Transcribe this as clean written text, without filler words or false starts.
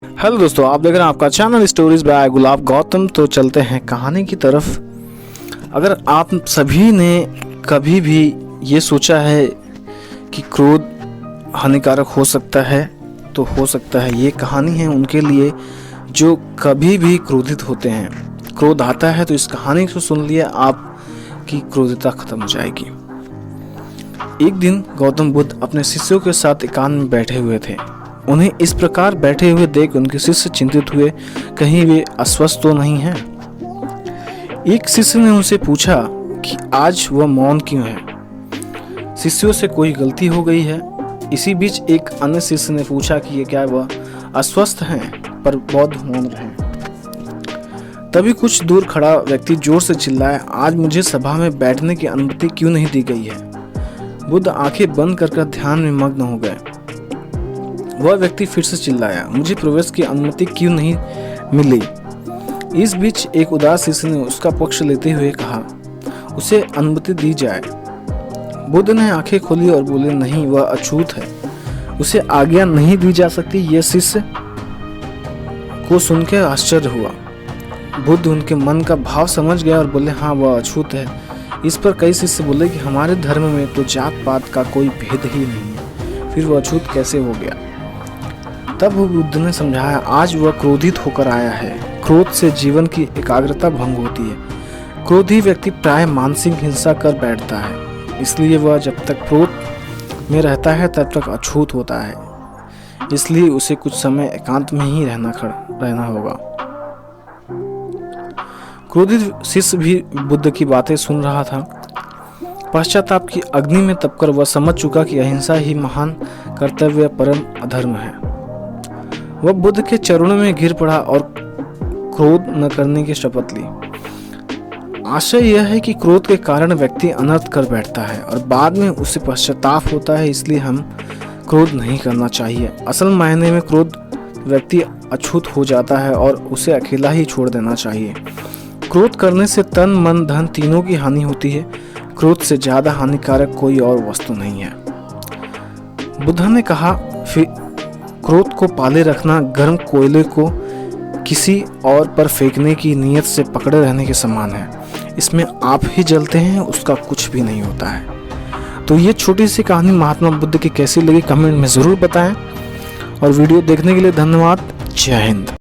Hello दोस्तों, आप देख रहे हैं आपका चैनल स्टोरीज बाय गुलाब गौतम। तो चलते हैं कहानी की तरफ। अगर आप सभी ने कभी भी ये सोचा है कि क्रोध हानिकारक हो सकता है, तो हो सकता है ये कहानी है उनके लिए जो कभी भी क्रोधित होते हैं। क्रोध आता है तो इस कहानी को सुन लिया, आपकी क्रोधिता खत्म हो जाएगी। एक दिन गौतम बुद्ध अपने शिष्यों के साथ एकांत में बैठे हुए थे। उन्हें इस प्रकार बैठे हुए देख उनके शिष्य चिंतित हुए, कहीं वे अस्वस्थ तो नहीं हैं। एक शिष्य ने उनसे पूछा कि आज वह मौन क्यों है, शिष्यों से कोई गलती हो गई है। इसी बीच एक अन्य शिष्य ने पूछा कि क्या वह अस्वस्थ हैं पर बौद्ध मौन रहे। तभी कुछ दूर खड़ा व्यक्ति जोर से चिल्लाया, आज मुझे सभा में बैठने की अनुमति क्यों नहीं दी गई है। बुद्ध आंखें बंद कर ध्यान में मग्न हो गए। वह व्यक्ति फिर से चिल्लाया, मुझे प्रवेश की अनुमति क्यों नहीं मिली। इस बीच एक उदास शिष्य ने उसका पक्ष लेते हुए कहा, उसे अनुमति दी जाए। बुद्ध ने आंखें खोली और बोले, नहीं, वह अछूत है, उसे आज्ञा नहीं दी जा सकती। यह शिष्य को सुनकर आश्चर्य हुआ। बुद्ध उनके मन का भाव समझ गया और बोले, हाँ, वह अछूत है। इस पर कई शिष्य बोले कि हमारे धर्म में तो जात पात का कोई भेद ही नहीं है, फिर वह अछूत कैसे हो गया। तब बुद्ध ने समझाया, आज वह क्रोधित होकर आया है। क्रोध से जीवन की एकाग्रता भंग होती है। क्रोधी व्यक्ति प्राय मानसिक हिंसा कर बैठता है, इसलिए वह जब तक क्रोध में रहता है तब तक अछूत होता है। इसलिए उसे कुछ समय एकांत में ही रहना होगा। क्रोधित शिष्य भी बुद्ध की बातें सुन रहा था। पश्चाताप की अग्नि में तपकर वह समझ चुका कि अहिंसा ही महान कर्तव्य परम अधर्म है। वह बुद्ध के चरणों में गिर पड़ा और क्रोध न करने की शपथ ली। आशय यह है कि क्रोध के कारण व्यक्ति अनर्थ कर बैठता है और बाद में उसे पश्चाताप होता है, इसलिए हम क्रोध नहीं करना चाहिए। असल मायने में क्रोध व्यक्ति अछूत हो जाता है और उसे अकेला ही छोड़ देना चाहिए। क्रोध करने से तन मन धन तीनों की हानि होती है। क्रोध से ज्यादा हानिकारक कोई और वस्तु नहीं है। बुद्ध ने कहा, क्रोध को पाले रखना गर्म कोयले को किसी और पर फेंकने की नीयत से पकड़े रहने के समान है। इसमें आप ही जलते हैं, उसका कुछ भी नहीं होता है। तो ये छोटी सी कहानी महात्मा बुद्ध की कैसी लगी कमेंट में ज़रूर बताएं और वीडियो देखने के लिए धन्यवाद। जय हिंद।